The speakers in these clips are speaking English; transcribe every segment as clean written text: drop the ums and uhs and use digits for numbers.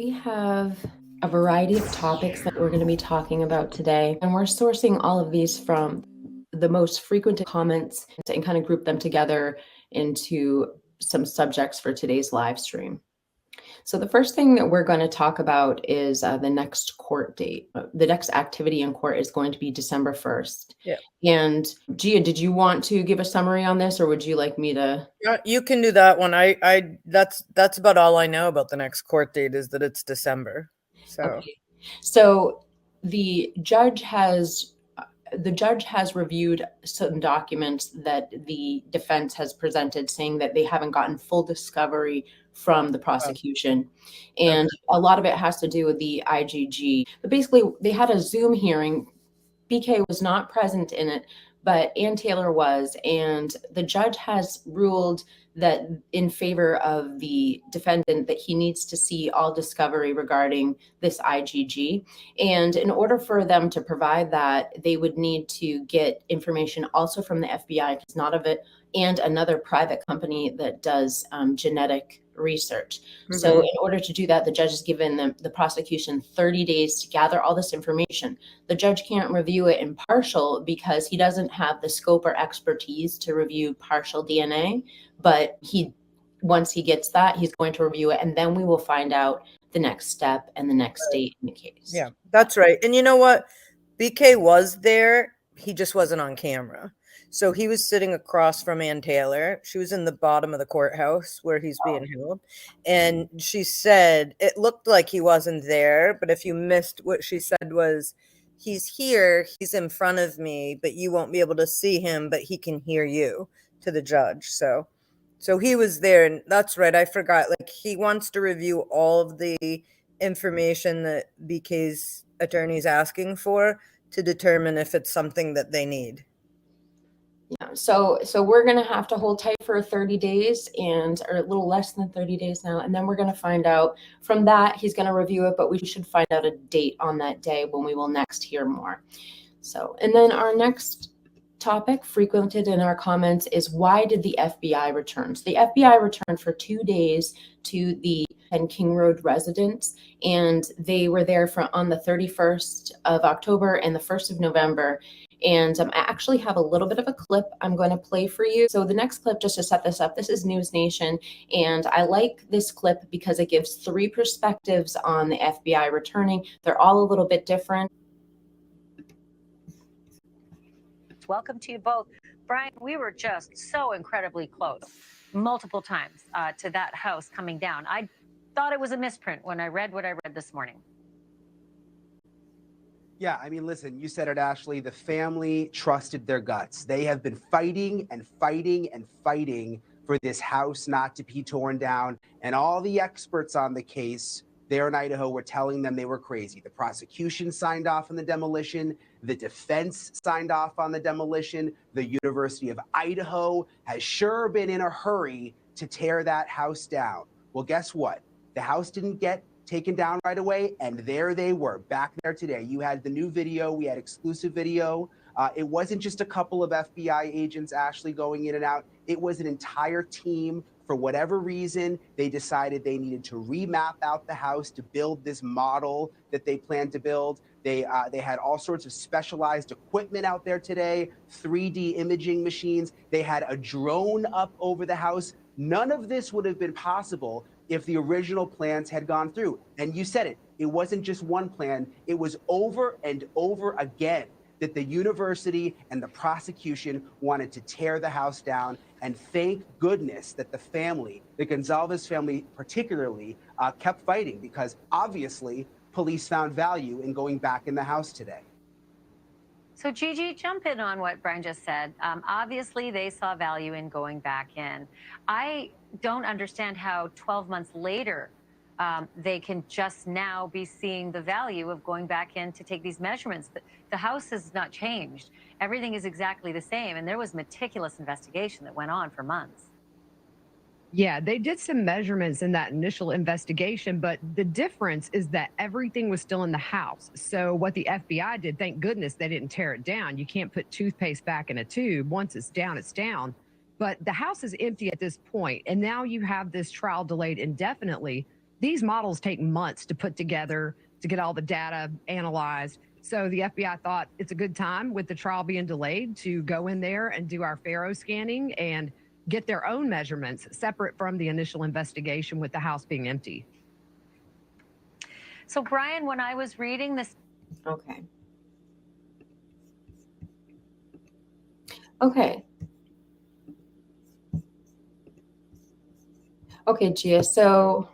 We have a variety of topics that we're going to be talking about today, and we're sourcing all of these from the most frequent comments and kind of group them together into some subjects for today's live stream. So the first thing that we're going to talk about is the next court date. The next activity in court is going to be December 1st. Yeah. And Gia, did you want to give a summary on this, or would you like me to? You can do that one. That's about all I know about the next court date is that it's December. So Okay. So the judge has reviewed some documents that the defense has presented, saying that they haven't gotten full discovery from the prosecution. And a lot of it has to do with the IGG. But basically, they had a Zoom hearing. BK was not present in it, but Ann Taylor was, and the judge has ruled that in favor of the defendant, that he needs to see all discovery regarding this IGG. And in order for them to provide that, they would need to get information also from the FBI, because not of it, and another private company that does genetic research. So in order to do that, the judge has given the prosecution 30 days to gather all this information. The judge can't review it impartial because he doesn't have the scope or expertise to review partial DNA, but once he gets that, he's going to review it, and then we will find out the next step and the next date in the case. Yeah, that's right. And you know what? BK was there. He just wasn't on camera. So he was sitting across from Ann Taylor. She was in the bottom of the courthouse where he's being held. And she said it looked like he wasn't there. But if you missed, what she said was, he's here, he's in front of me, but you won't be able to see him, but he can hear you, to the judge. So he was there. And that's right. I forgot. Like, he wants to review all of the information that BK's attorney is asking for to determine if it's something that they need. Yeah, so we're going to have to hold tight for 30 days or a little less than 30 days now. And then we're going to find out from that, he's going to review it, but we should find out a date on that day when we will next hear more. So, and then our next topic frequented in our comments is, why did the FBI return? So the FBI returned for 2 days to the 10 King Road residence, and they were there on the 31st of October and the 1st of November. And I actually have a little bit of a clip I'm going to play for you. So the next clip, just to set this up, this is News Nation. And I like this clip because it gives 3 perspectives on the FBI returning. They're all a little bit different. Welcome to you both. Bryan, we were just so incredibly close multiple times to that house coming down. I thought it was a misprint when I read what I read this morning. Yeah, I mean, listen, you said it, Ashley. The family trusted their guts. They have been fighting and fighting and fighting for this house not to be torn down. And all the experts on the case there in Idaho were telling them they were crazy. The prosecution signed off on the demolition. The defense signed off on the demolition. The University of Idaho has sure been in a hurry to tear that house down. Well, guess what? The house didn't get taken down right away, and there they were, back there today. You had the new video. We had exclusive video. It wasn't just a couple of FBI agents, Ashley, going in and out. It was an entire team. For whatever reason, they decided they needed to remap out the house to build this model that they planned to build. They had all sorts of specialized equipment out there today, 3D imaging machines. They had a drone up over the house. None of this would have been possible if the original plans had gone through. And you said it, it wasn't just one plan. It was over and over again that the university and the prosecution wanted to tear the house down. And thank goodness that the family, the Gonzalez family particularly, kept fighting, because obviously police found value in going back in the house today. So Gigi, jump in on what Bryan just said. Obviously, they saw value in going back in. I don't understand how 12 months later they can just now be seeing the value of going back in to take these measurements. The house has not changed. Everything is exactly the same. And there was meticulous investigation that went on for months. Yeah, they did some measurements in that initial investigation, but the difference is that everything was still in the house. So what the FBI did, thank goodness they didn't tear it down. You can't put toothpaste back in a tube. Once it's down, it's down. But the house is empty at this point, and now you have this trial delayed indefinitely these models take months to put together to get all the data analyzed. So the FBI thought it's a good time, with the trial being delayed, to go in there and do our Faro scanning and get their own measurements separate from the initial investigation with the house being empty. So, Bryan, when I was reading this. Okay. Okay. Okay, Gia. So,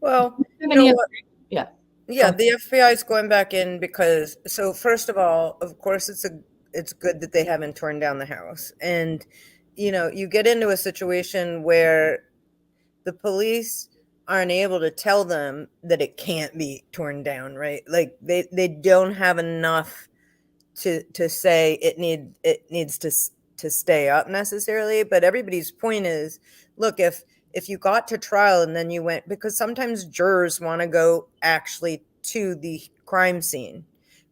Well, you know what? Yeah. Yeah, the FBI is going back in because, so first of all, of course, it's good that they haven't torn down the house. And, you get into a situation where the police aren't able to tell them that it can't be torn down, right? Like they don't have enough to say it needs to stay up necessarily. But everybody's point is, look, if you got to trial and then you went, because sometimes jurors want to go actually to the crime scene,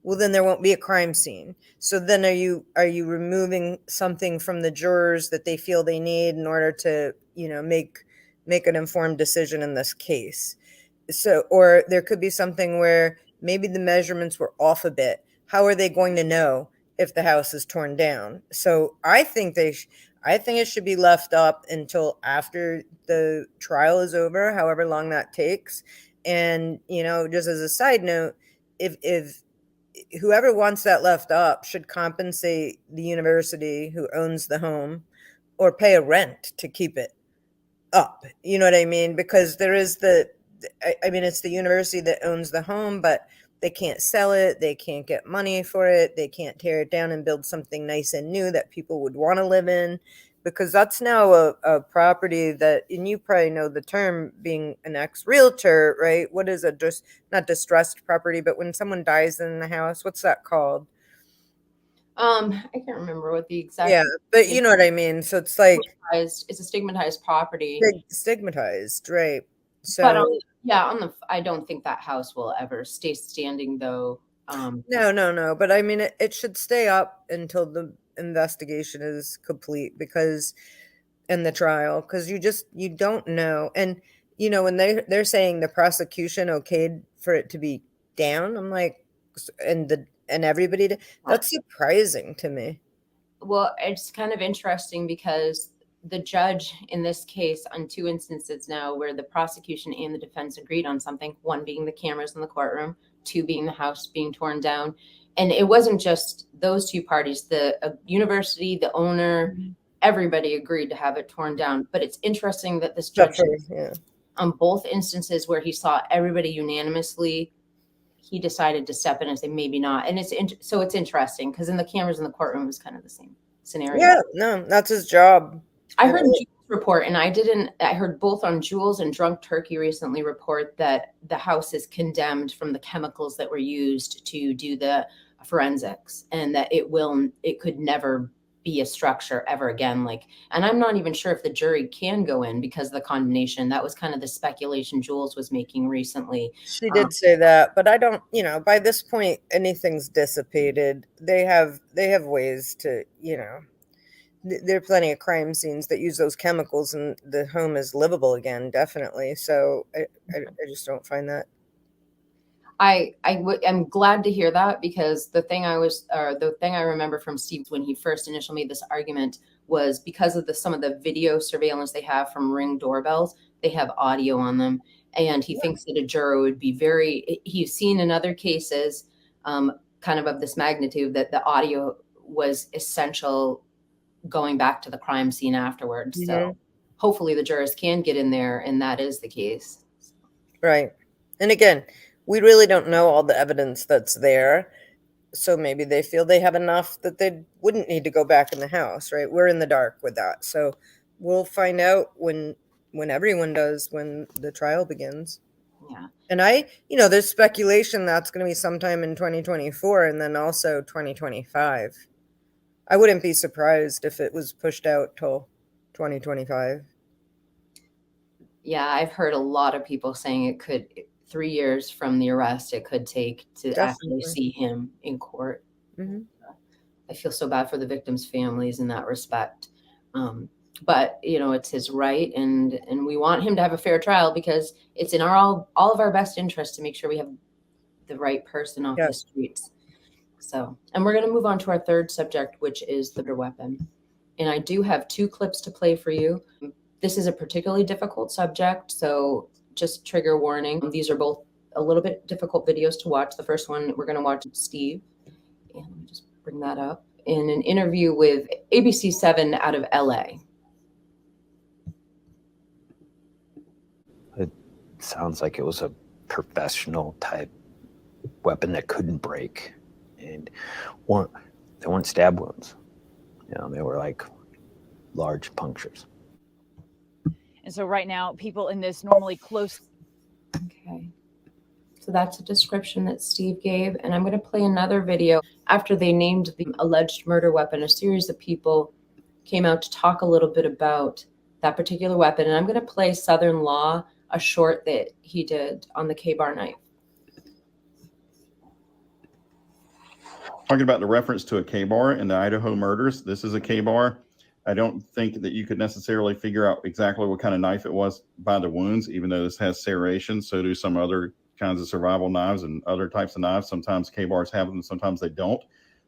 well, then there won't be a crime scene. So then are you removing something from the jurors that they feel they need in order to make an informed decision in this case? So, or there could be something where maybe the measurements were off a bit. How are they going to know if the house is torn down? So I think I think it should be left up until after the trial is over, however long that takes. And, just as a side note, if whoever wants that left up should compensate the university who owns the home, or pay a rent to keep it up. You know what I mean? Because there is it's the university that owns the home, but they can't sell it. They can't get money for it. They can't tear it down and build something nice and new that people would want to live in, because that's now a property that, and you probably know the term, being an ex-realtor, right? What is not distressed property, but when someone dies in the house, what's that called? I can't remember what the exact. Yeah, but you know what I mean. So it's like it's a stigmatized property. Stigmatized, right? So but I don't think that house will ever stay standing, though. No. But I mean, it should stay up until the investigation is complete, because in the trial, because you don't know. And when they're saying the prosecution okayed for it to be down, I'm like, and everybody, that's surprising to me. Well, it's kind of interesting because the judge in this case, on 2 instances now, where the prosecution and the defense agreed on something, one being the cameras in the courtroom, 2 being the house being torn down. And it wasn't just those 2 parties, the university, the owner, everybody agreed to have it torn down. But it's interesting that this judge, on both instances where he saw everybody unanimously, he decided to step in and say maybe not. And it's interesting because in the cameras in the courtroom was kind of the same scenario. Yeah, no, that's his job. I heard Jules report, and I heard both on Jules and Drunk Turkey recently report that the house is condemned from the chemicals that were used to do the forensics, and that it could never be a structure ever again. And I'm not even sure if the jury can go in because of the condemnation. That was kind of the speculation Jules was making recently. She did say that, but I don't, by this point, anything's dissipated. They have ways to, there are plenty of crime scenes that use those chemicals, and the home is livable again, definitely. So I just don't find that. I'm glad to hear that, because the thing I remember from Steve when he first initially made this argument was because of some of the video surveillance they have from Ring doorbells, they have audio on them. And he thinks that a juror would be he's seen in other cases, kind of this magnitude, that the audio was essential going back to the crime scene afterwards. Mm-hmm. So hopefully the jurors can get in there, and that is the case. Right. And again, we really don't know all the evidence that's there. So maybe they feel they have enough that they wouldn't need to go back in the house, right? We're in the dark with that. So we'll find out when everyone does, when the trial begins. Yeah. And there's speculation that's going to be sometime in 2024 and then also 2025. I wouldn't be surprised if it was pushed out till 2025. Yeah, I've heard a lot of people saying it could, 3 years from the arrest, it could take to actually see him in court. Mm-hmm. I feel so bad for the victims' families in that respect. but it's his right, and we want him to have a fair trial because it's in all of our best interest to make sure we have the right person off the streets. So, and we're going to move on to our third subject, which is the weapon. And I do have 2 clips to play for you. This is a particularly difficult subject, so just trigger warning. These are both a little bit difficult videos to watch. The first one we're going to watch Steve, and let me just bring that up, in an interview with ABC 7 out of LA. It sounds like it was a professional type weapon that couldn't break, and they weren't stab wounds. They were like large punctures. And so right now, people in this normally close. Okay. So that's a description that Steve gave. And I'm going to play another video. After they named the alleged murder weapon, a series of people came out to talk a little bit about that particular weapon. And I'm going to play Southern Law, a short that he did on the K-bar knife. Talking about the reference to a K-bar in the Idaho murders, this is a K-bar. I don't think that you could necessarily figure out exactly what kind of knife it was by the wounds, even though this has serration. So do some other kinds of survival knives and other types of knives. Sometimes K-bars have them, sometimes they don't.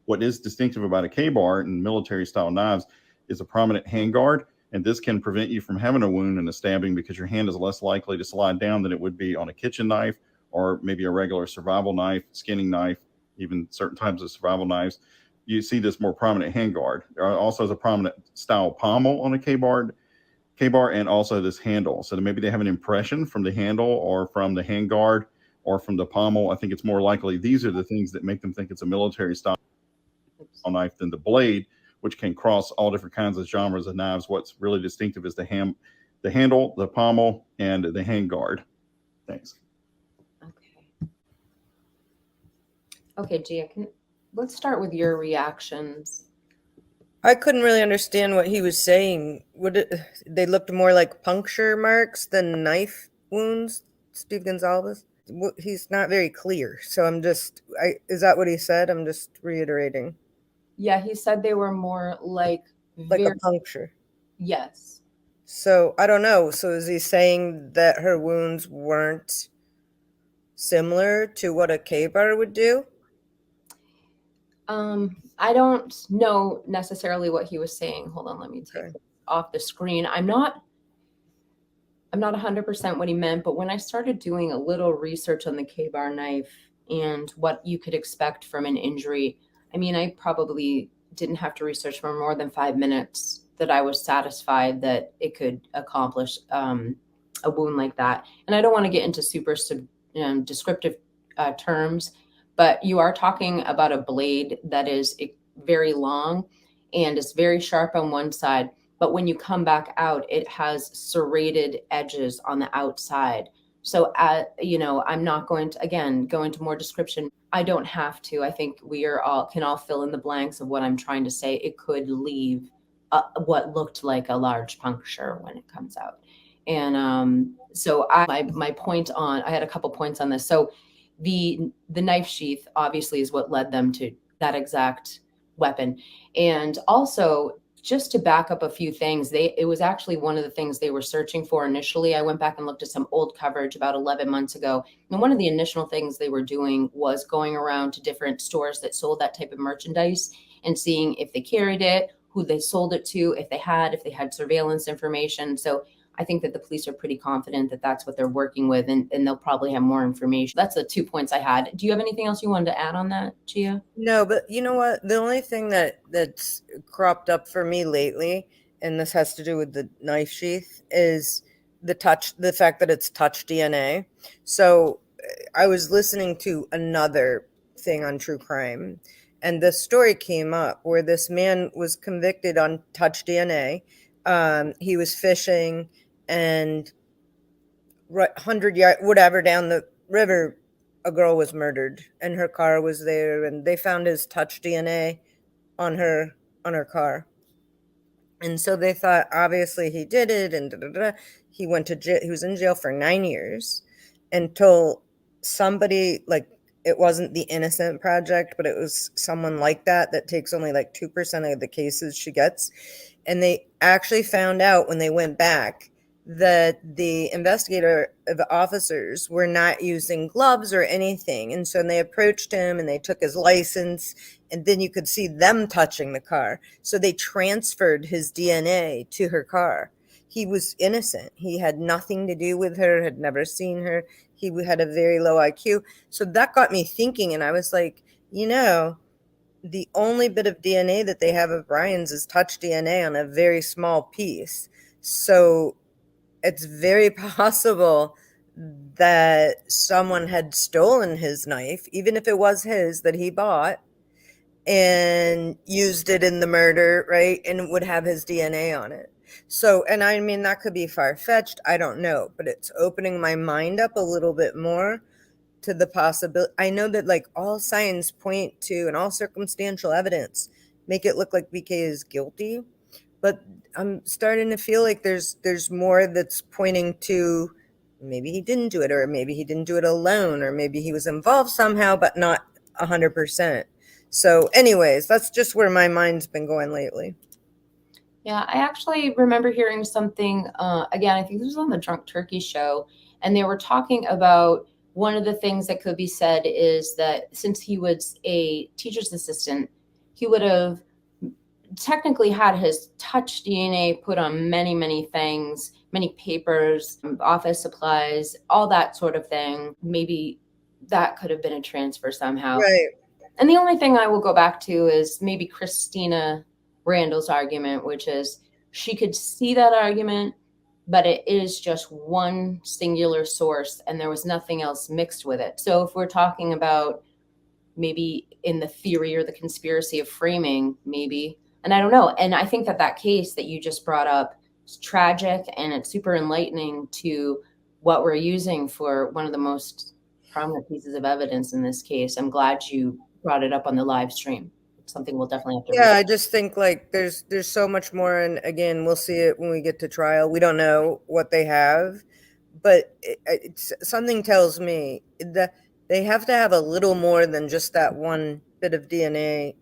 What is distinctive about a K-bar in military-style knives is a prominent handguard, and this can prevent you from having a wound and a stabbing because your hand is less likely to slide down than it would be on a kitchen knife or maybe a regular survival knife, skinning knife, even certain types of survival knives. You see this more prominent handguard. There also is a prominent style pommel on a K-bar, and also this handle. So maybe they have an impression from the handle or from the handguard or from the pommel. I think it's more likely these are the things that make them think it's a military style knife than the blade, which can cross all different kinds of genres of knives. What's really distinctive is the handle, the pommel, and the handguard. Thanks. Okay, Gia, let's start with your reactions. I couldn't really understand what he was saying. They looked more like puncture marks than knife wounds, Steve Gonzalez? He's not very clear. So is that what he said? I'm just reiterating. Yeah, he said they were more like a puncture. Yes. So I don't know. So is he saying that her wounds weren't similar to what a K-bar would do? I don't know necessarily what he was saying. Hold on, let me take it off the screen. I'm not 100% what he meant, but when I started doing a little research on the K-bar knife and what you could expect from an injury, I mean, I probably didn't have to research for more than 5 minutes that I was satisfied that it could accomplish a wound like that. And I don't want to get into super descriptive terms, but you are talking about a blade that is very long and it's very sharp on one side. But when you come back out, it has serrated edges on the outside. So, I'm not going to, again, go into more description. I don't have to. I think we can all fill in the blanks of what I'm trying to say. It could leave what looked like a large puncture when it comes out. And so my point on, I had a couple points on this. So the knife sheath obviously is what led them to that exact weapon. And also, just to back up a few things, it was actually one of the things they were searching for initially. I went back and looked at some old coverage about 11 months ago. And one of the initial things they were doing was going around to different stores that sold that type of merchandise and seeing if they carried it, who they sold it to, if they had surveillance information. So I think that the police are pretty confident that that's what they're working with, and they'll probably have more information. That's the 2 points I had. Do you have anything else you wanted to add on that, Gia? No, but you know what? The only thing that's cropped up for me lately, and this has to do with the knife sheath, is the fact that it's touch DNA. So I was listening to another thing on true crime, and this story came up where this man was convicted on touch DNA. He was fishing, and 100 yards, whatever, down the river, a girl was murdered, and her car was there, and they found his touch DNA on her car. And so they thought, obviously he did it, and he went to jail. He was in jail for 9 years until somebody, like, it wasn't the Innocent Project, but it was someone like that takes only like 2% of the cases she gets. And they actually found out when they went back that the officers were not using gloves or anything. And so they approached him and they took his license, and then you could see them touching the car. So they transferred his DNA to her car. He was innocent. He had nothing to do with her, had never seen her. He had a very low IQ. So that got me thinking, and I was like, the only bit of DNA that they have of Bryan's is touch DNA on a very small piece. So it's very possible that someone had stolen his knife, even if it was his that he bought, and used it in the murder, right? And it would have his DNA on it. So, and I mean, that could be far-fetched. I don't know, but it's opening my mind up a little bit more to the possibility. I know that like all signs point to, and all circumstantial evidence make it look like BK is guilty, but I'm starting to feel like there's more that's pointing to maybe he didn't do it, or maybe he didn't do it alone, or maybe he was involved somehow, but not 100%. So anyways, that's just where my mind's been going lately. Yeah, I actually remember hearing something, again, I think this was on the Drunk Turkey show, and they were talking about one of the things that could be said is that since he was a teacher's assistant, he would have technically had his touch DNA put on many, many things, many papers, office supplies, all that sort of thing. Maybe that could have been a transfer somehow. Right. And the only thing I will go back to is maybe Christina Randall's argument, which is she could see that argument, but it is just one singular source and there was nothing else mixed with it. So if we're talking about maybe in the theory or the conspiracy of framing, maybe, and I don't know. And I think that case that you just brought up is tragic, and it's super enlightening to what we're using for one of the most prominent pieces of evidence in this case. I'm glad you brought it up on the live stream. It's something we'll definitely have to Yeah, read. I just think like there's so much more, and again, we'll see it when we get to trial. We don't know what they have, but something tells me that they have to have a little more than just that one bit of DNA,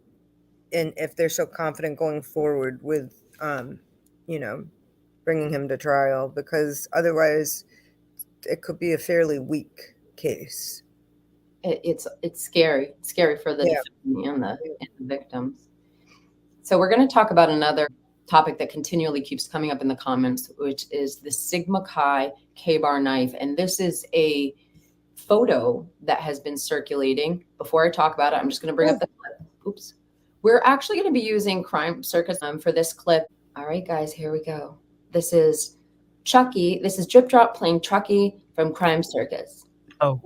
and if they're so confident going forward with bringing him to trial, because otherwise it could be a fairly weak case. It's scary. It's scary for the defendant and the victims. So we're going to talk about another topic that continually keeps coming up in the comments, which is the Sigma Chi K-bar knife. And this is a photo that has been circulating. Before I talk about it, I'm just going to bring up the clip. Oops. We're actually going to be using Crime Circus for this clip. All right, guys, here we go. This is Chucky. This is Drip Drop playing Chucky from Crime Circus. Oh,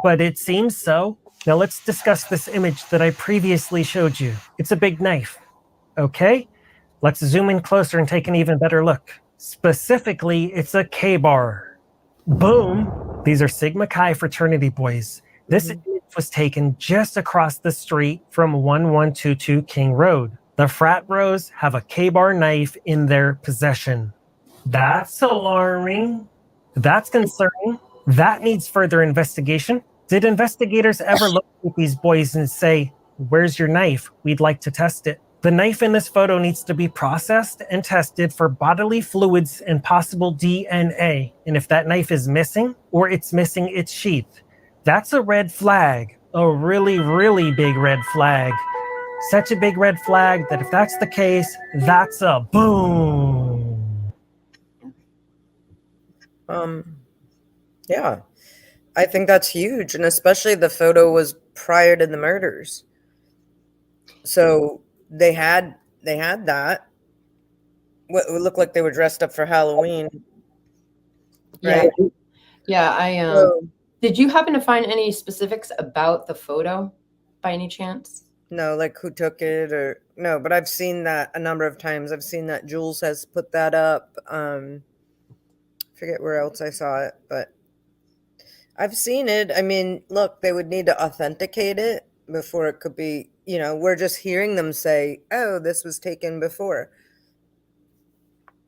but it seems so. Now let's discuss this image that I previously showed you. It's a big knife. Okay, let's zoom in closer and take an even better look. Specifically, it's a K-bar. Boom! These are Sigma Chi fraternity boys. This image was taken just across the street from 1122 King Road. The frat bros have a K-bar knife in their possession. That's alarming. That's concerning. That needs further investigation. Did investigators ever look at these boys and say, "Where's your knife? We'd like to test it"? The knife in this photo needs to be processed and tested for bodily fluids and possible DNA. And if that knife is missing, or it's missing its sheath, that's a red flag. A really, really big red flag. Such a big red flag that if that's the case, that's a boom. Yeah, I think that's huge, and especially the photo was prior to the murders, so they had that. What would look like they were dressed up for Halloween, right? Yeah. Did you happen to find any specifics about the photo by any chance? No, like who took it or no, but I've seen that a number of times. I've seen that Jules has put that up. Forget where else I saw it, but I've seen it. I mean, look, they would need to authenticate it before it could be, we're just hearing them say, "Oh, this was taken before."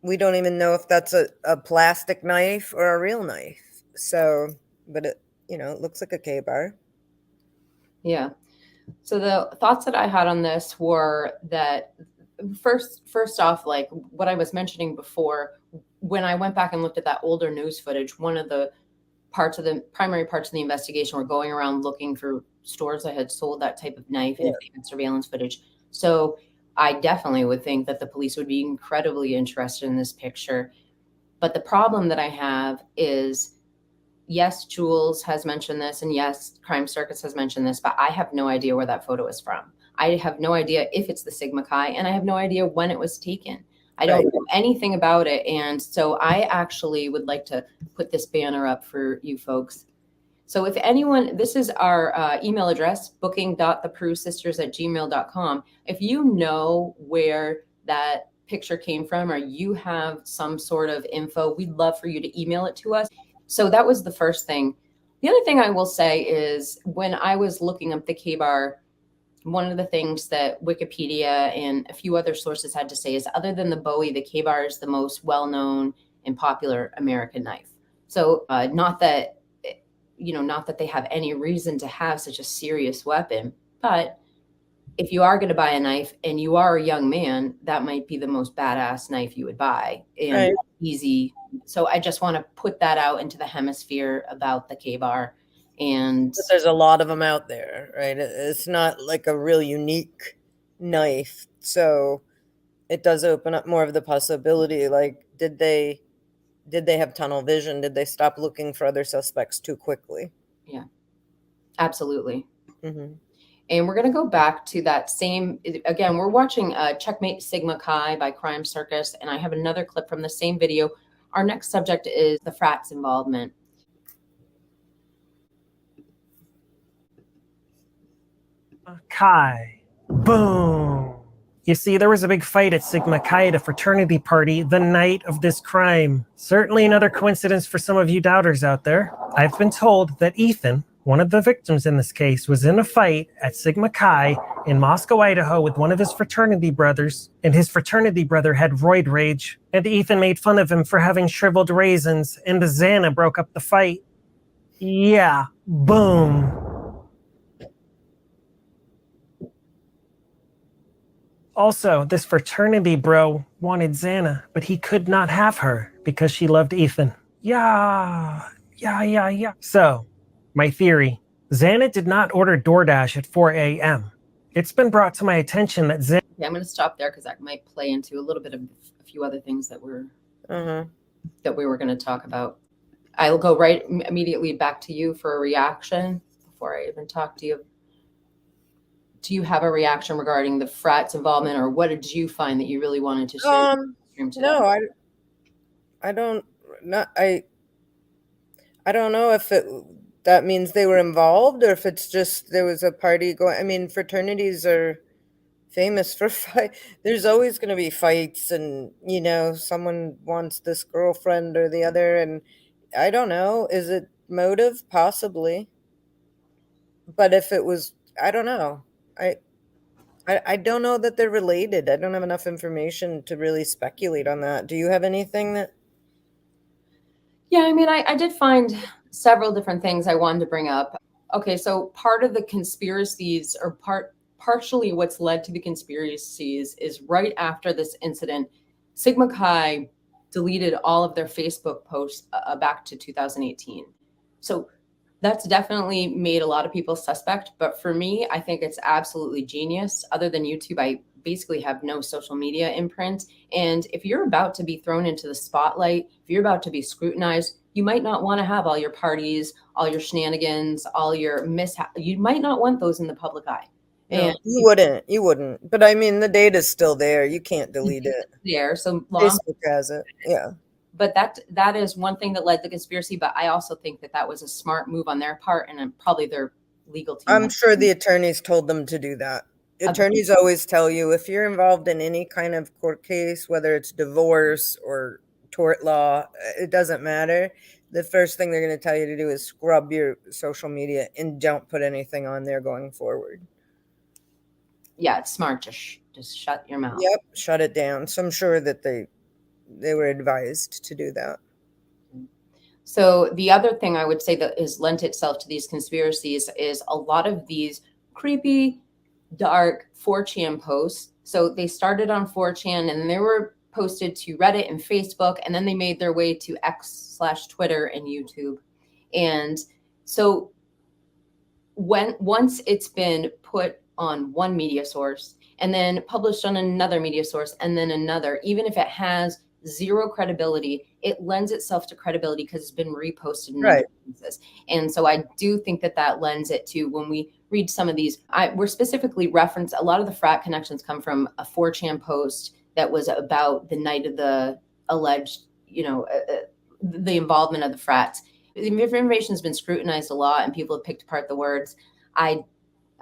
We don't even know if that's a plastic knife or a real knife. So, but it looks like a K-bar. Yeah. So the thoughts that I had on this were that first off, like what I was mentioning before, when I went back and looked at that older news footage, one of the primary parts of the investigation were going around looking for stores that had sold that type of knife and if they had surveillance footage. So I definitely would think that the police would be incredibly interested in this picture. But the problem that I have is, yes, Jules has mentioned this, and yes, Crime Circus has mentioned this, but I have no idea where that photo is from. I have no idea if it's the Sigma Chi, and I have no idea when it was taken. I don't know anything about it. And so I actually would like to put this banner up for you folks. So if anyone, this is our email address, booking.theperusisters@gmail.com. If you know where that picture came from, or you have some sort of info, we'd love for you to email it to us. So that was the first thing. The other thing I will say is when I was looking up the K-bar, one of the things that Wikipedia and a few other sources had to say is, other than the Bowie, the K-bar is the most well-known and popular American knife. So not that they have any reason to have such a serious weapon, but if you are going to buy a knife and you are a young man, that might be the most badass knife you would buy, and easy. So I just want to put that out into the hemisphere about the K-bar. And but there's a lot of them out there, right? It's not like a real unique knife. So it does open up more of the possibility. Like, did they have tunnel vision? Did they stop looking for other suspects too quickly? Yeah, absolutely. Mm-hmm. And we're going to go back to that same, again, we're watching Checkmate Sigma Chi by Crime Circus, and I have another clip from the same video. Our next subject is the Frats involvement. Chi. Boom. You see, there was a big fight at Sigma Chi at a fraternity party the night of this crime. Certainly another coincidence for some of you doubters out there. I've been told that Ethan, one of the victims in this case, was in a fight at Sigma Chi in Moscow, Idaho with one of his fraternity brothers, and his fraternity brother had roid rage, and Ethan made fun of him for having shriveled raisins, and the Xana broke up the fight. Yeah, boom. Also, this fraternity bro wanted Xana, but he could not have her because she loved Ethan. Yeah. So, my theory. Xana did not order DoorDash at 4 a.m. It's been brought to my attention that Xana... Yeah, I'm going to stop there because that might play into a little bit of a few other things that we were going to talk about. I'll go right immediately back to you for a reaction before I even talk to you. Do you have a reaction regarding the Frats involvement, or what did you find that you really wanted to share? No, I don't. I don't know if that means they were involved, or if it's just there was a party going. I mean, fraternities are famous for fight. There's always going to be fights, and someone wants this girlfriend or the other, and I don't know. Is it motive? Possibly. But if it was, I don't know. I don't know that they're related. I don't have enough information to really speculate on that. Do you have anything that? Yeah, I mean, I did find several different things I wanted to bring up. Okay, so part of the conspiracies, or partially what's led to the conspiracies, is right after this incident, Sigma Chi deleted all of their Facebook posts back to 2018. So that's definitely made a lot of people suspect. But for me, I think it's absolutely genius. Other than YouTube, I basically have no social media imprint. And if you're about to be thrown into the spotlight, if you're about to be scrutinized, you might not want to have all your parties, all your shenanigans, all your mishaps. You might not want those in the public eye. No, And you wouldn't. But I mean, the data's still there. You can't delete it. There, so Facebook has it. Yeah. But that is one thing that led to the conspiracy. But I also think that was a smart move on their part, and probably their legal team. I'm sure the attorneys told them to do that. Attorneys always tell you, if you're involved in any kind of court case, whether it's divorce or tort law, it doesn't matter. The first thing they're going to tell you to do is scrub your social media and don't put anything on there going forward. Yeah, it's smart. Just shut your mouth. Yep, shut it down. So I'm sure that they were advised to do that. So the other thing I would say that has lent itself to these conspiracies is a lot of these creepy, dark 4chan posts. So they started on 4chan and they were posted to Reddit and Facebook, and then they made their way to X/Twitter and YouTube. And so once it's been put on one media source and then published on another media source and then another, even if it has zero credibility, it lends itself to credibility because it's been reposted in other places. And so I do think that lends it to, when we read some of these, we're specifically referenced, a lot of the frat connections come from a 4chan post that was about the night of the alleged, the involvement of the frats. The information has been scrutinized a lot and people have picked apart the words. I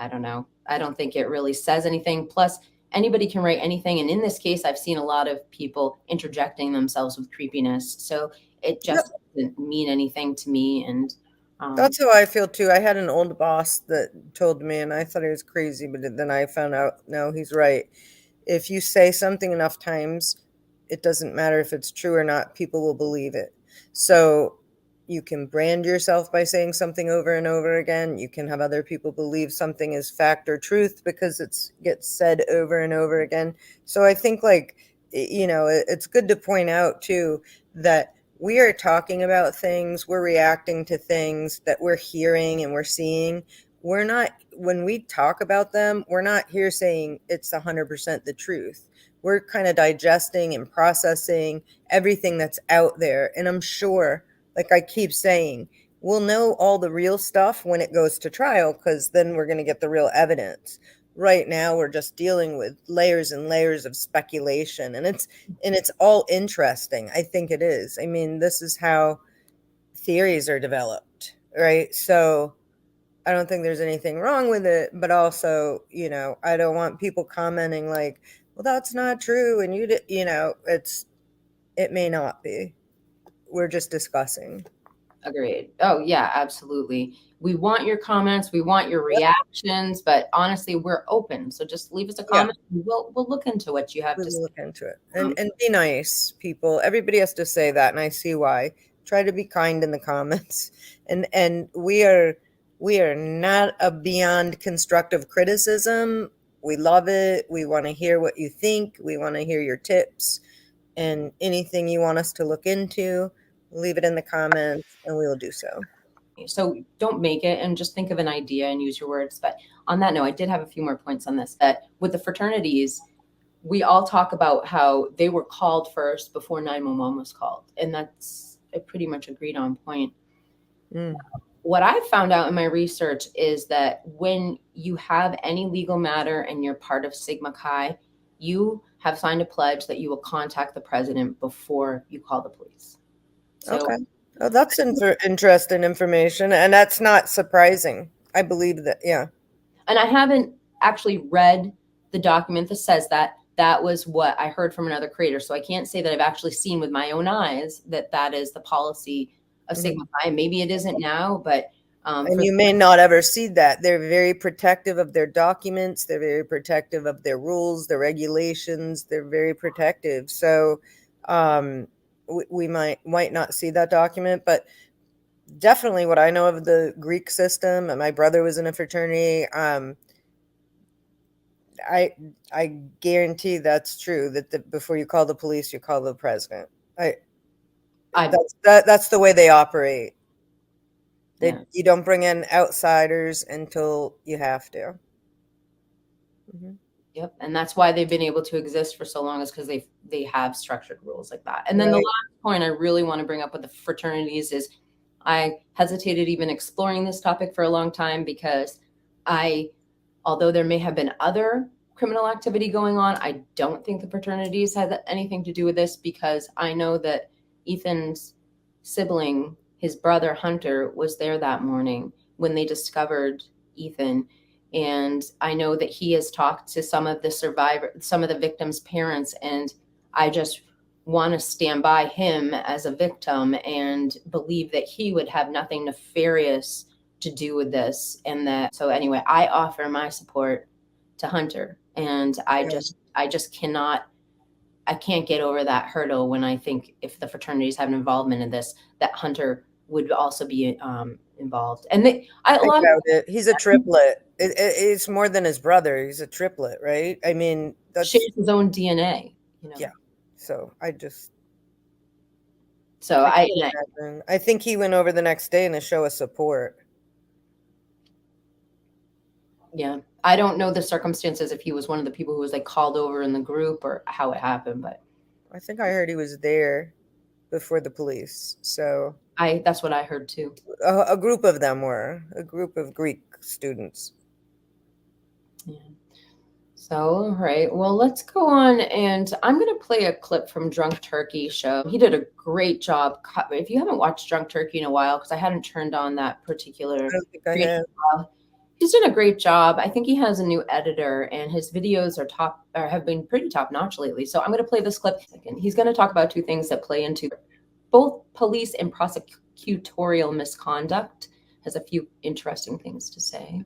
don't know. I don't think it really says anything. Plus, anybody can write anything. And in this case, I've seen a lot of people interjecting themselves with creepiness. So it just doesn't mean anything to me. And that's how I feel too. I had an old boss that told me, and I thought he was crazy, but then I found out, no, he's right. If you say something enough times, it doesn't matter if it's true or not, people will believe it. So you can brand yourself by saying something over and over again. You can have other people believe something is fact or truth because it gets said over and over again. So I think, it's good to point out too that we are talking about things, we're reacting to things that we're hearing and we're seeing. We're not, when we talk about them, we're not here saying it's 100% the truth. We're kind of digesting and processing everything that's out there. And I'm sure, like I keep saying, we'll know all the real stuff when it goes to trial, because then we're going to get the real evidence. Right now, we're just dealing with layers and layers of speculation, and it's all interesting. I think it is. I mean, this is how theories are developed, right? So I don't think there's anything wrong with it, but also, I don't want people commenting like, well, that's not true. And it may not be. We're just discussing. Agreed. Oh yeah, absolutely. We want your comments. We want your reactions, but honestly, we're open. So just leave us a comment. Yeah. We'll look into what you have to say. Look into it and be nice, people. Everybody has to say that. And I see why. Try to be kind in the comments. And we are not beyond constructive criticism. We love it. We want to hear what you think. We want to hear your tips and anything you want us to look into. Leave it in the comments and we will do so. So don't make it and just think of an idea and use your words. But on that note, I did have a few more points on this, that with the fraternities, we all talk about how they were called first before 911 was called. And that's a pretty much agreed on point. What I found out in my research is that when you have any legal matter and you're part of Sigma Chi, you have signed a pledge that you will contact the president before you call the police. So, okay. Oh, that's interesting information. And that's not surprising. I believe that, yeah. And I haven't actually read the document that says that. That was what I heard from another creator. So I can't say that I've actually seen with my own eyes that is the policy of Sigma Chi. Maybe it isn't now, but and you may not ever see that. They're very protective of their documents. They're very protective of their rules, their regulations. They're very protective. So we might not see that document, but definitely what I know of the Greek system, and my brother was in a fraternity, I guarantee that's true, that before you call the police, you call the president. That's the way they operate. You don't bring in outsiders until you have to. Yep. And that's why they've been able to exist for so long, is because they have structured rules like that. And then the last point I really want to bring up with the fraternities is I hesitated even exploring this topic for a long time because although there may have been other criminal activity going on, I don't think the fraternities had anything to do with this, because I know that Ethan's sibling, his brother Hunter, was there that morning when they discovered Ethan. And I know that he has talked to some of the victims' parents, and I just want to stand by him as a victim and believe that he would have nothing nefarious to do with this. So anyway, I offer my support to Hunter, and I can't get over that hurdle when I think if the fraternities have an involvement in this, that Hunter would also be involved. And I doubt it. He's a triplet. It's more than his brother. He's a triplet, right? I mean, that's shares his own DNA. Yeah. So I think he went over the next day in a show of support. Yeah, I don't know the circumstances if he was one of the people who was like called over in the group or how it happened, but I think I heard he was there before the police. So that's what I heard too. A group of them were a group of Greek students. Yeah. So, all right. Well, let's go on, and I'm going to play a clip from Drunk Turkey show. He did a great job. If you haven't watched Drunk Turkey in a while, because I hadn't turned on that particular, I don't think I have. He's done a great job. I think he has a new editor, and his videos have been pretty top notch lately. So I'm going to play this clip. He's going to talk about two things that play into both police and prosecutorial misconduct. Has a few interesting things to say.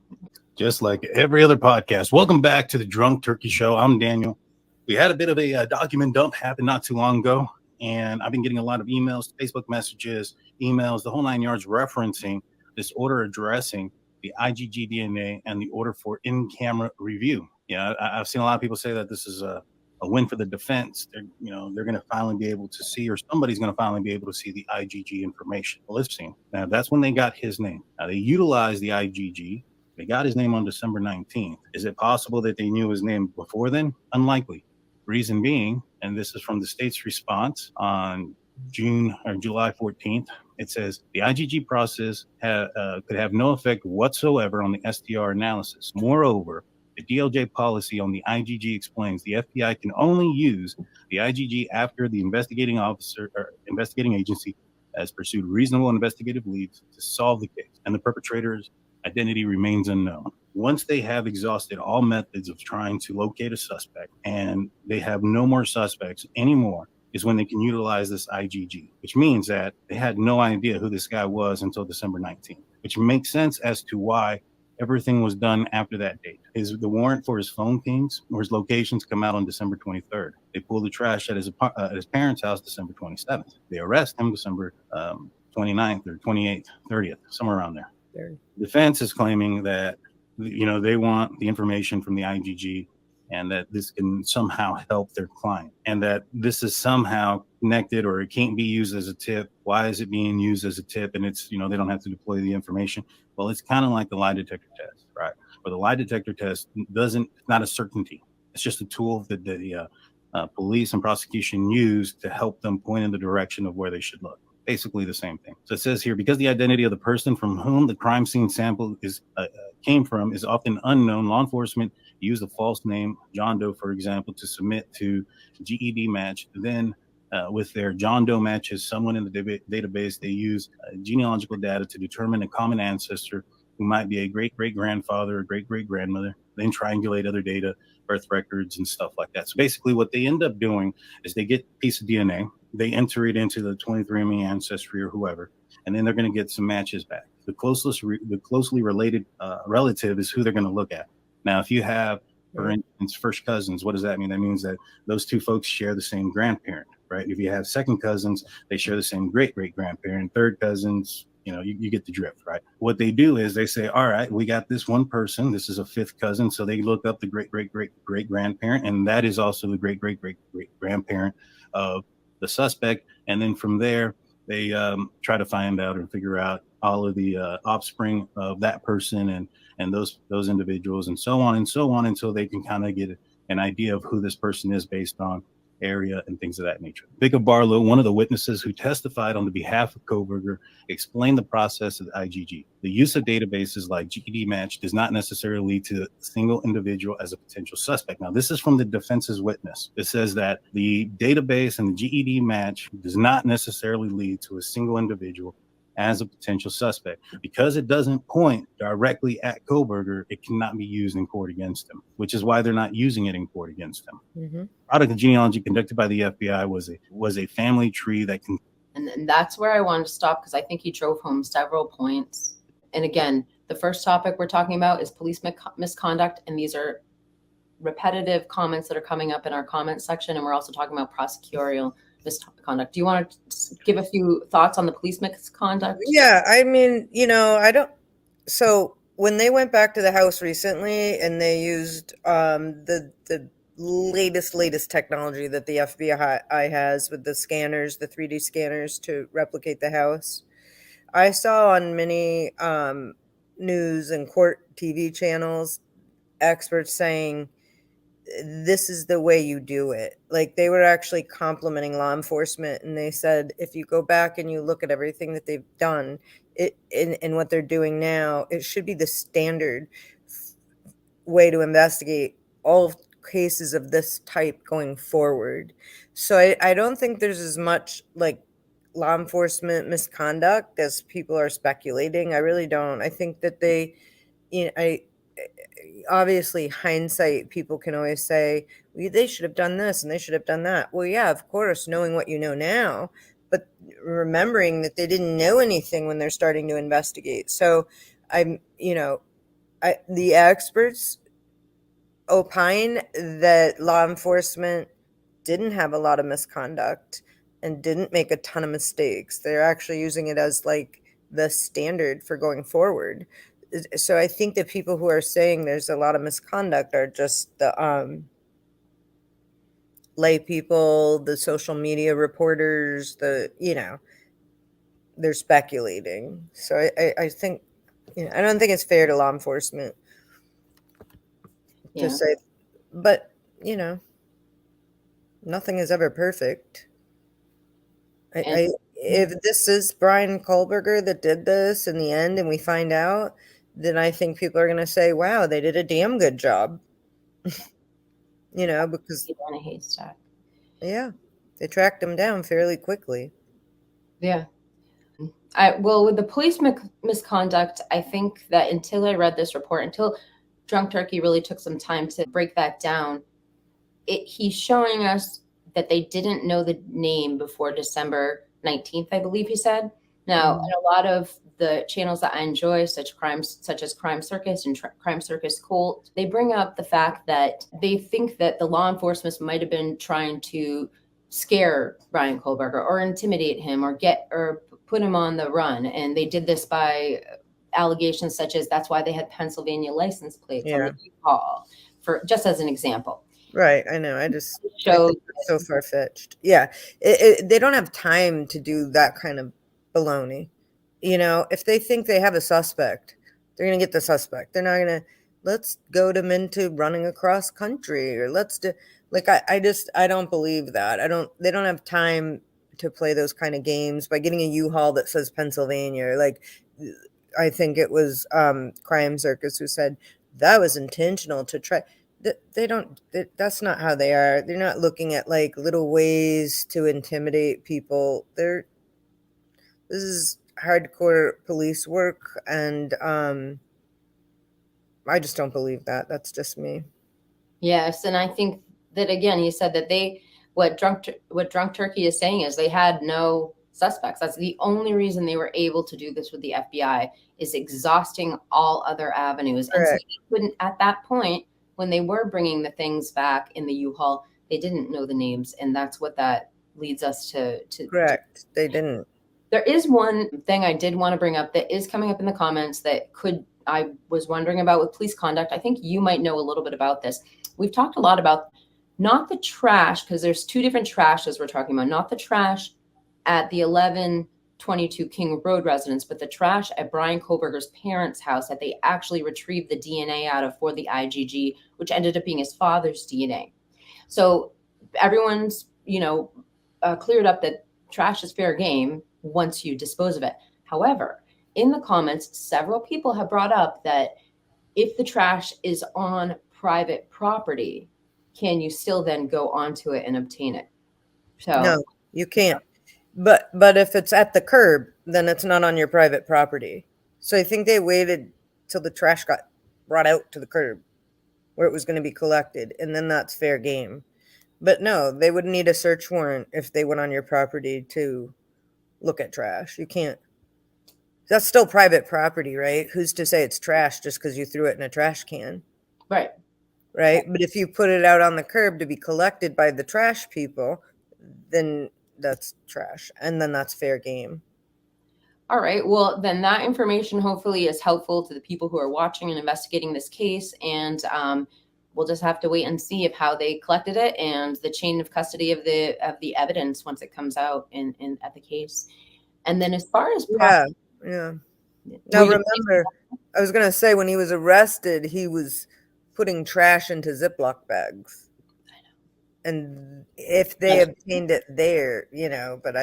Just like every other podcast. Welcome back to the Drunk Turkey Show. I'm Daniel. We had a bit of a document dump happen not too long ago, and I've been getting a lot of emails, Facebook messages, emails, the whole 9 yards referencing this order addressing the IgG DNA and the order for in-camera review. Yeah, I've seen a lot of people say that this is a win for the defense. They're going to finally be able to see, or somebody's going to finally be able to see the IgG information. Well, let's see. Now, that's when they got his name. Now, they utilized the IgG. They got his name on December 19th. Is it possible that they knew his name before then? Unlikely. Reason being, and this is from the state's response on July 14th, it says the IgG process could have no effect whatsoever on the STR analysis. Moreover, the DOJ policy on the IgG explains the FBI can only use the IgG after the investigating officer or investigating agency has pursued reasonable investigative leads to solve the case, and the perpetrator's identity remains unknown. Once they have exhausted all methods of trying to locate a suspect and they have no more suspects anymore is when they can utilize this IgG, which means that they had no idea who this guy was until December 19th, which makes sense as to why everything was done after that date. The warrant for his phone pings or his locations come out on December 23rd. They pull the trash at his parents' house December 27th. They arrest him December 29th or 28th, 30th, somewhere around there. Defense is claiming that, they want the information from the IgG and that this can somehow help their client and that this is somehow connected or it can't be used as a tip. Why is it being used as a tip? And it's, they don't have to deploy the information. Well, it's kind of like the lie detector test, right? But the lie detector test not a certainty. It's just a tool that the police and prosecution use to help them point in the direction of where they should look. Basically the same thing. So it says here, because the identity of the person from whom the crime scene sample came from is often unknown, law enforcement use a false name, John Doe, for example, to submit to GED match. Then with their John Doe matches, someone in the database, they use genealogical data to determine a common ancestor who might be a great-great-grandfather or great-great-grandmother, then triangulate other data, birth records, and stuff like that. So basically what they end up doing is they get a piece of DNA, they enter it into the 23andMe Ancestry or whoever, and then they're going to get some matches back. The closely related relative is who they're going to look at. Now, if you have, for instance, first cousins, what does that mean? That means that those two folks share the same grandparent, right? If you have second cousins, they share the same great-great-grandparent. Third cousins, you get the drift, right? What they do is they say, all right, we got this one person. This is a fifth cousin. So they look up the great-great-great-great-grandparent, and that is also the great-great-great-great-grandparent of the suspect. And then from there, they try to find out and figure out all of the offspring of that person and those individuals and so on until they can kind of get an idea of who this person is based on area and things of that nature. Bicka Barlow, one of the witnesses who testified on the behalf of Kohberger, explained the process of the IgG. The use of databases like GED match does not necessarily lead to a single individual as a potential suspect. Now, this is from the defense's witness. It says that the database and the GED match does not necessarily lead to a single individual as a potential suspect. Because it doesn't point directly at Kohberger, it cannot be used in court against him, which is why they're not using it in court against him. Mm-hmm. Product of genealogy conducted by the FBI was a family tree that can. And that's where I wanted to stop because I think he drove home several points. And again, the first topic we're talking about is police misconduct, and these are repetitive comments that are coming up in our comment section, and we're also talking about prosecutorial misconduct. Do you want to give a few thoughts on the police misconduct? Yeah, I mean, I don't. So when they went back to the house recently and they used the latest technology that the FBI has with the scanners, the 3D scanners to replicate the house, I saw on many news and court TV channels experts saying this is the way you do it. Like they were actually complimenting law enforcement, and they said if you go back and you look at everything that they've done, it in what they're doing now, it should be the standard way to investigate all cases of this type going forward. So I don't think there's as much like law enforcement misconduct as people are speculating. I really don't. I think that I obviously hindsight, people can always say, well, they should have done this and they should have done that. Well, yeah, of course, knowing what you know now, but remembering that they didn't know anything when they're starting to investigate. So the experts opine that law enforcement didn't have a lot of misconduct and didn't make a ton of mistakes. They're actually using it as like the standard for going forward. So I think the people who are saying there's a lot of misconduct are just the lay people, the social media reporters, they're speculating. So I think, I don't think it's fair to law enforcement to say, but nothing is ever perfect. If this is Bryan Kohberger that did this in the end and we find out, then I think people are going to say, wow, they did a damn good job. Because in a haystack. Yeah, they tracked him down fairly quickly. Yeah. With the police misconduct, I think that until I read this report, until Drunk Turkey really took some time to break that down, he's showing us that they didn't know the name before December 19th, I believe he said. Now, in a lot of the channels that I enjoy, such as Crime Circus and Crime Circus Cult, they bring up the fact that they think that the law enforcement might have been trying to scare Bryan Kohberger or intimidate him or put him on the run. And they did this by allegations such as that's why they had Pennsylvania license plates on the U-Haul, for just as an example. Right, I know. I think it's so far-fetched. Yeah, they don't have time to do that kind of baloney. If they think they have a suspect, they're going to get the suspect. They're not going to, let's goad them into running across country, or let's do, like, I don't believe that. They don't have time to play those kind of games by getting a U-Haul that says Pennsylvania. Like, I think it was Crime Circus who said that was intentional to try. That's not how they are. They're not looking at like little ways to intimidate people. This is hardcore police work, and I just don't believe that. That's just me. Yes, and I think that again, he said that what Drunk Turkey is saying is they had no suspects. That's the only reason they were able to do this with the FBI, is exhausting all other avenues. Correct. And so they couldn't, at that point, when they were bringing the things back in the U-Haul, they didn't know the names, and that's what that leads us to. Correct. They didn't. There is one thing I did want to bring up that is coming up in the comments that I was wondering about with police conduct. I think you might know a little bit about this. We've talked a lot about not the trash, because there's two different trashes we're talking about, not the trash at the 1122 King Road residence, but the trash at Bryan Kohberger's parents' house that they actually retrieved the DNA out of for the IgG, which ended up being his father's DNA. So everyone's, cleared up that trash is fair game once you dispose of it. However, in the comments, several people have brought up that if the trash is on private property, can you still then go onto it and obtain it? So no, you can't. But if it's at the curb, then it's not on your private property. So I think they waited till the trash got brought out to the curb where it was going to be collected, and then that's fair game. But no, they would need a search warrant if they went on your property to look at trash. You can't. That's still private property, right? Who's to say it's trash just because you threw it in a trash can? Right. Right. But if you put it out on the curb to be collected by the trash people, then that's trash, and then that's fair game. All right. Well, then that information hopefully is helpful to the people who are watching and investigating this case. And we'll just have to wait and see if how they collected it and the chain of custody of the evidence once it comes out in at the case. And then as far as Yeah. Now remember, I was gonna say when he was arrested, he was putting trash into Ziploc bags. And if they obtained it there, but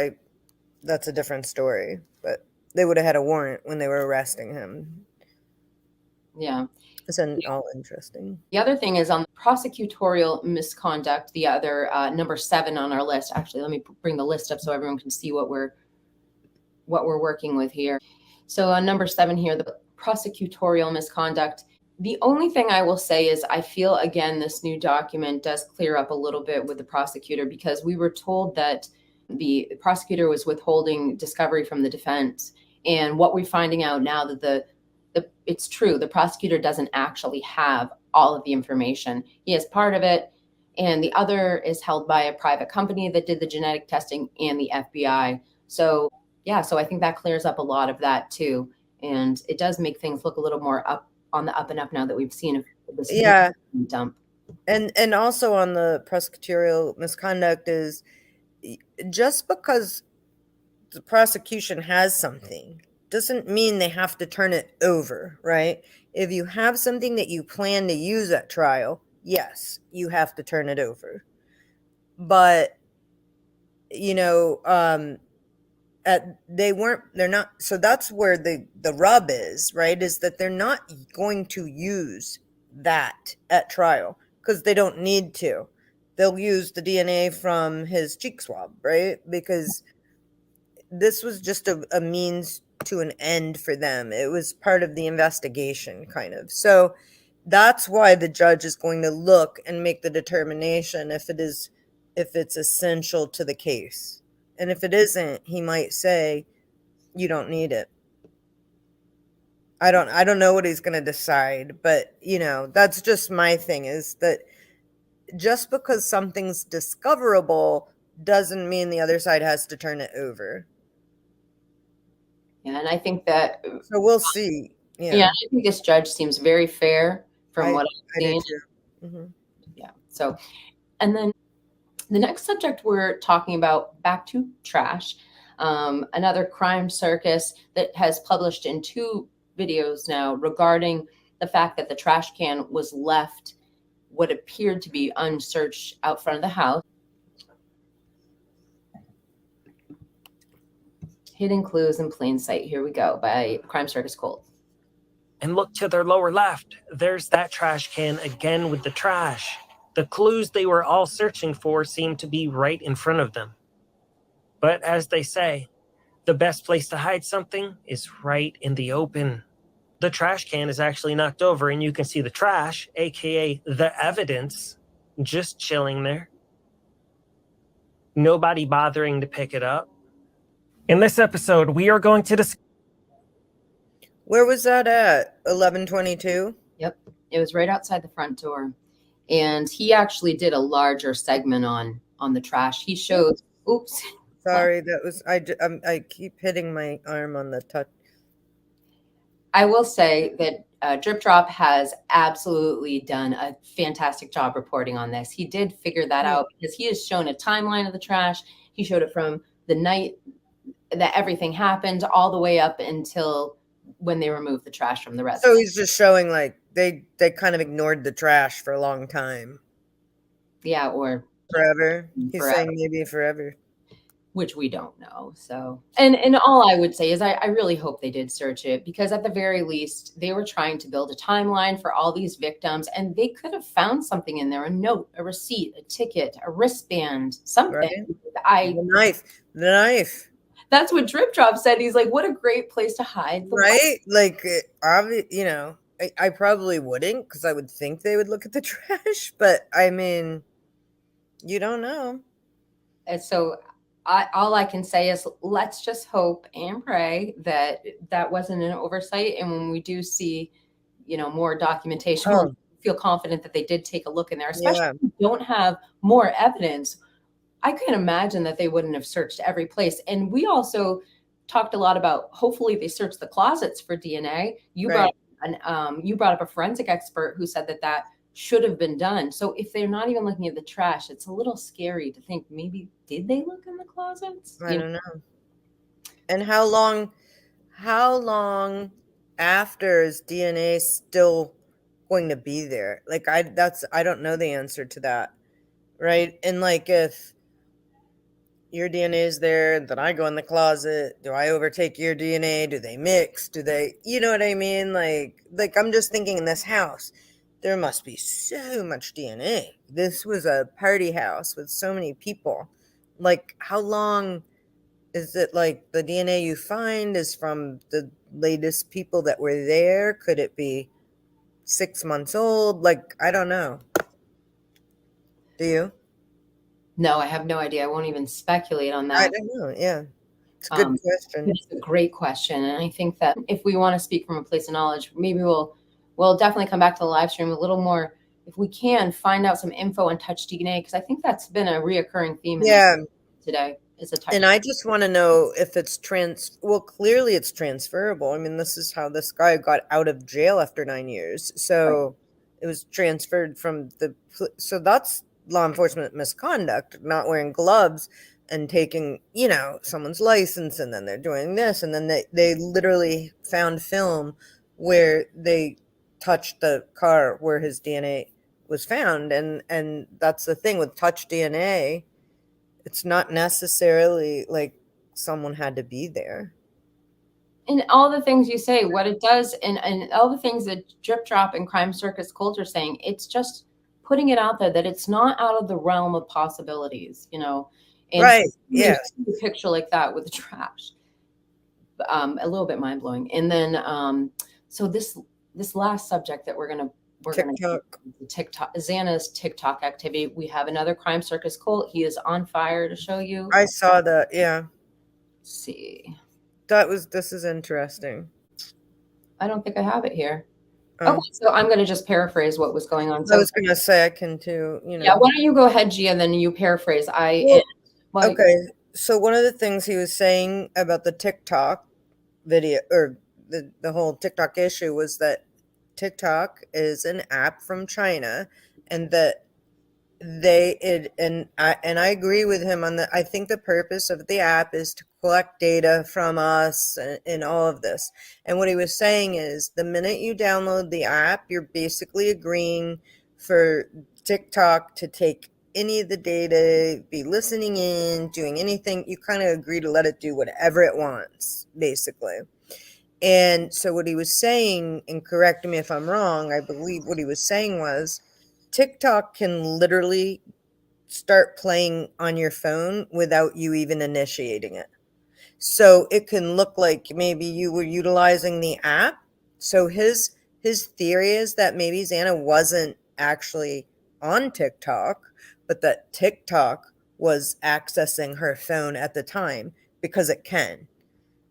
that's a different story. But they would have had a warrant when they were arresting him. Yeah. It's all interesting. The other thing is on prosecutorial misconduct, the other number 7 on our list. Actually, let me bring the list up so everyone can see what we're working with here. So on number 7 here, the prosecutorial misconduct. The only thing I will say is I feel, again, this new document does clear up a little bit with the prosecutor, because we were told that the prosecutor was withholding discovery from the defense. And what we're finding out now that it's true, the prosecutor doesn't actually have all of the information. He has part of it, and the other is held by a private company that did the genetic testing and the FBI. So yeah, so I think that clears up a lot of that too. And it does make things look a little more up on the up and up now that we've seen this dump. And also on the prosecutorial misconduct is just because the prosecution has something doesn't mean they have to turn it over, right? If you have something that you plan to use at trial, yes, you have to turn it over. But they're not, so that's where the rub is, right? Is that they're not going to use that at trial because they don't need to. They'll use the DNA from his cheek swab, right? Because this was just a means to an end for them. It was part of the investigation, kind of. So that's why the judge is going to look and make the determination if it's essential to the case. And if it isn't, he might say, you don't need it. I don't know what he's going to decide, but that's just my thing, is that just because something's discoverable doesn't mean the other side has to turn it over. Yeah, and I think that. So we'll see. Yeah, I think this judge seems very fair from what I've seen. Mm-hmm. Yeah. So, and then the next subject we're talking about, back to trash, another crime circus that has published in 2 videos now regarding the fact that the trash can was left what appeared to be unsearched out front of the house. Hidden clues in plain sight. Here we go, by Crime Circus Cold. And look to their lower left. There's that trash can again with the trash. The clues they were all searching for seem to be right in front of them. But as they say, the best place to hide something is right in the open. The trash can is actually knocked over, and you can see the trash, aka the evidence, just chilling there. Nobody bothering to pick it up. In this episode, we are going to discuss. Where was that at? 1122? Yep. It was right outside the front door. And he actually did a larger segment on the trash. He shows, oops. Sorry, that was, I keep hitting my arm on the touch. I will say that Drip Drop has absolutely done a fantastic job reporting on this. He did figure that out because he has shown a timeline of the trash. He showed it from the night that everything happened all the way up until when they removed the trash from the residence. So he's just showing like they kind of ignored the trash for a long time. Yeah, or forever. He's saying maybe forever. Which we don't know. So, and all I would say is I really hope they did search it, because at the very least, they were trying to build a timeline for all these victims, and they could have found something in there, a note, a receipt, a ticket, a wristband, something. Right. The knife. That's what Drip Drop said. He's like, what a great place to hide. Right? Like, I probably wouldn't, because I would think they would look at the trash, but I mean, you don't know. And so all I can say is let's just hope and pray that that wasn't an oversight. And when we do see, more documentation, we'll feel confident that they did take a look in there, especially if we don't have more evidence. I can imagine that they wouldn't have searched every place. And we also talked a lot about hopefully they searched the closets for DNA. You Right. brought up a forensic expert who said that should have been done. So if they're not even looking at the trash, it's a little scary to think maybe did they look in the closets? I don't know. And how long after is DNA still going to be there? Like I don't know the answer to that. Right? And like if your DNA is there, then I go in the closet, do I overtake your DNA? Do they mix? Do they, you know what I mean? Like I'm just thinking in this house, there must be so much DNA. This was a party house with so many people. Like how long is it, like the DNA you find is from the latest people that were there? Could it be 6 months old? Like, I don't know. Do you? No, I have no idea. I won't even speculate on that. I don't know. Yeah. It's a good question. It's a great question. And I think that if we want to speak from a place of knowledge, maybe we'll definitely come back to the live stream a little more. If we can find out some info on touch DNA, because I think that's been a reoccurring theme today is a touch. And I just want to know if it's well, clearly it's transferable. I mean, this is how this guy got out of jail after 9 years. So it was transferred from so that's law enforcement misconduct, not wearing gloves and taking, someone's license, and then they're doing this. And then they literally found film where they touched the car where his DNA was found. And that's the thing with touch DNA. It's not necessarily like someone had to be there. And all the things you say, what it does, and all the things that Drip Drop and Crime Circus Cult are saying, it's just putting it out there that it's not out of the realm of possibilities, And right. Yeah. A picture like that with the trash, a little bit mind blowing. And then, so this last subject that we're gonna TikTok, Xana's TikTok activity. We have another Crime Circus Cult. He is on fire to show you. I saw that. Yeah. Let's see. This is interesting. I don't think I have it here. Okay, so I'm going to just paraphrase what was going on. So, I was going to say I can too. Yeah, why don't you go ahead, Gia, and then you paraphrase. Okay. So one of the things he was saying about the TikTok video, or the whole TikTok issue, was that TikTok is an app from China, and that I agree with him on that. I think the purpose of the app is to collect data from us and all of this. And what he was saying is the minute you download the app, you're basically agreeing for TikTok to take any of the data, be listening in, doing anything. You kind of agree to let it do whatever it wants, basically. And so what he was saying, and correct me if I'm wrong, I believe what he was saying was TikTok can literally start playing on your phone without you even initiating it. So it can look like maybe you were utilizing the app. So his theory is that maybe Xana wasn't actually on TikTok, but that TikTok was accessing her phone at the time because it can.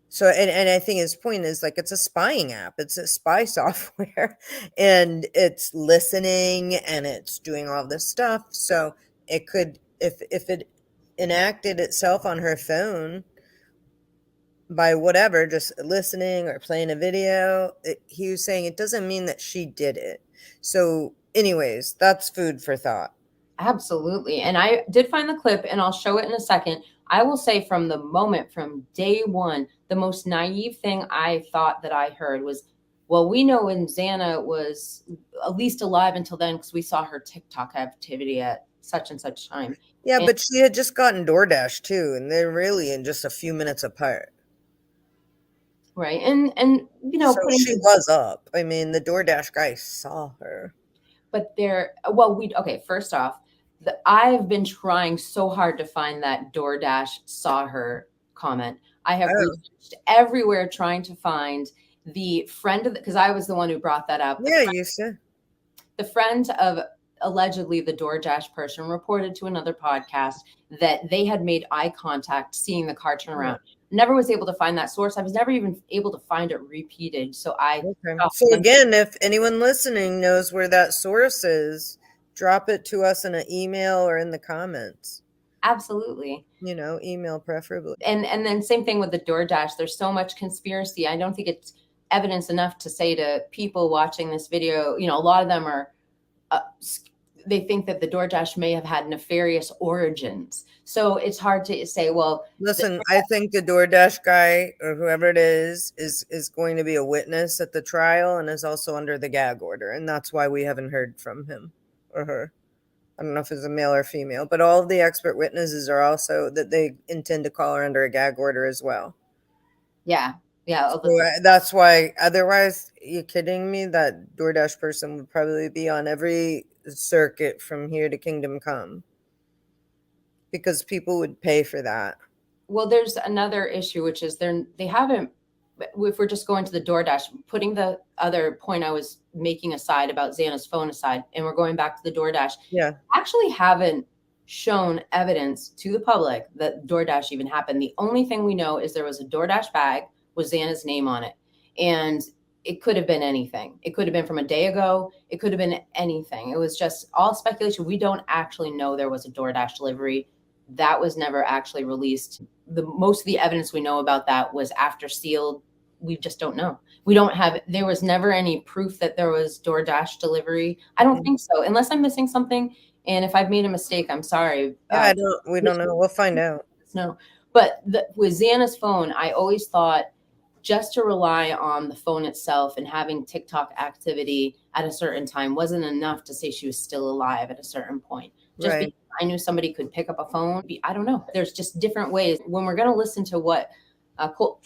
So, and I think his point is like, it's a spying app. It's a spy software, and it's listening and it's doing all this stuff. So it could, if it enacted itself on her phone by whatever, just listening or playing a video, he was saying it doesn't mean that she did it. So anyways, that's food for thought. Absolutely. And I did find the clip, and I'll show it in a second. I will say from day one, the most naive thing I thought that I heard was, well, we know when Xana was at least alive until then because we saw her TikTok activity at such and such time. Yeah, but she had just gotten DoorDash too, and they're really in just a few minutes apart. Right. And so she was up. I mean, the DoorDash guy saw her. But first off, I've been trying so hard to find that DoorDash saw her comment. I have researched everywhere trying to find the friend of because I was the one who brought that up. You said. The friend of allegedly the DoorDash person reported to another podcast that they had made eye contact seeing the car turn around. Never was able to find that source. I was never even able to find it repeated. So So again, if anyone listening knows where that source is, drop it to us in an email or in the comments. Absolutely. You know, email preferably. And then same thing with the DoorDash. There's so much conspiracy. I don't think it's evidence enough to say to people watching this video, you know, a lot of them are, they think that the DoorDash may have had nefarious origins. So it's hard to say, well, listen, I think the DoorDash guy or whoever it is going to be a witness at the trial and is also under the gag order. And that's why we haven't heard from him or her. I don't know if it's a male or female, but all of the expert witnesses are also that they intend to call her under a gag order as well. Yeah. Yeah. So that's why, otherwise, you kidding me? That DoorDash person would probably be on every circuit from here to Kingdom Come because people would pay for that. Well, there's another issue, which is they haven't, if we're just going to the DoorDash, putting the other point I was making aside about Xana's phone aside, and we're going back to the DoorDash. Yeah. Actually haven't shown evidence to the public that DoorDash even happened. The only thing we know is there was a DoorDash bag with Xana's name on it. And it could have been anything. It could have been from a day ago. It could have been anything. It was just all speculation. We don't actually know there was a DoorDash delivery. That was never actually released. Most of the evidence we know about that was after sealed. We just don't know. We don't have, there was never any proof that there was DoorDash delivery. I don't think so, unless I'm missing something. And if I've made a mistake, I'm sorry. Yeah, we don't know. We'll find out. No, but with Xana's phone, I always thought just to rely on the phone itself and having TikTok activity at a certain time wasn't enough to say she was still alive at a certain point. Just Right. because I knew somebody could pick up a phone. I don't know. There's just different ways. When we're going to listen to what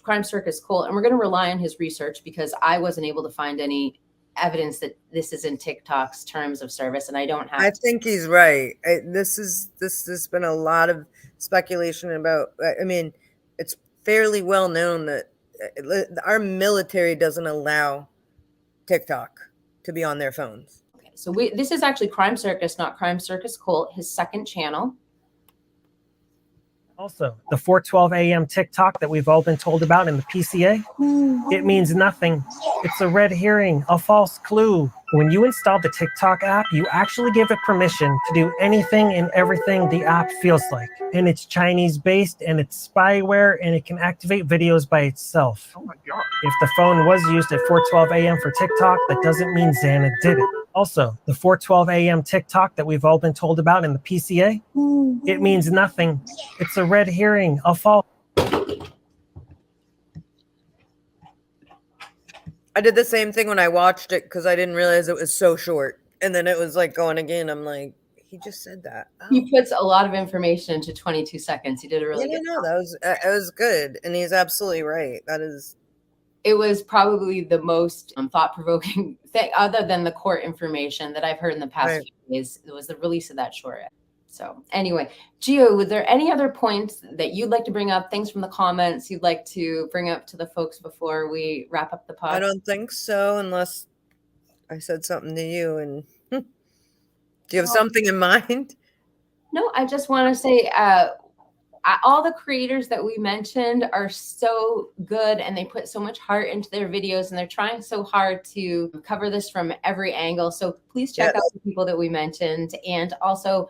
Crime Circus Colt, and we're going to rely on his research because I wasn't able to find any evidence that this is in TikTok's terms of service, and I don't have. I think he's right. This has been a lot of speculation about. I mean, it's fairly well known that our military doesn't allow TikTok to be on their phones. Okay, so this is actually Crime Circus, not Crime Circus Colt, his second channel. Also, the 4:12 a.m. TikTok that we've all been told about in the PCA, it means nothing. It's a red herring, a false clue. When you install the TikTok app, you actually give it permission to do anything and everything the app feels like. And it's Chinese-based, and it's spyware, and it can activate videos by itself. Oh my God. If the phone was used at 4:12 a.m. for TikTok, that doesn't mean Xana did it. Also, the 4:12 a.m. TikTok that we've all been told about in the PCA, it means nothing. It's a red herring, a false. I did the same thing when I watched it because I didn't realize it was so short. And then it was like going again. I'm like, he just said that. Oh. He puts a lot of information into 22 seconds. He did a really good job. That was good. And he's absolutely right. It was probably the most thought-provoking thing, other than the court information that I've heard in the past few days. It was the release of that short. So anyway, Gio, was there any other points that you'd like to bring up? Things from the comments you'd like to bring up to the folks before we wrap up the pod? I don't think so, unless I said something to you. And do you have something in mind? No, I just want to say all the creators that we mentioned are so good, and they put so much heart into their videos, and they're trying so hard to cover this from every angle. So please check out the people that we mentioned. And also,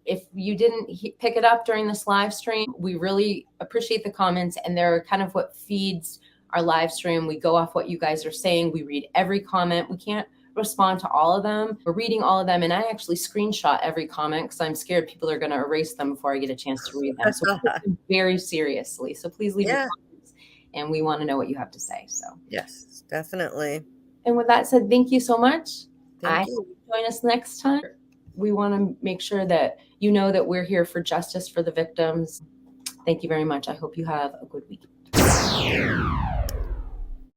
if you didn't pick it up during this live stream, we really appreciate the comments, and they're kind of what feeds our live stream. We go off what you guys are saying. We read every comment. We can't respond to all of them. We're reading all of them, and I actually screenshot every comment because I'm scared people are going to erase them before I get a chance to read them. So we take them very seriously. So please leave your comments, and we want to know what you have to say. So yes, definitely. And with that said, thank you so much. Thank you. Hope you join us next time. We want to make sure that you know that we're here for justice for the victims. Thank you very much. I hope you have a good week.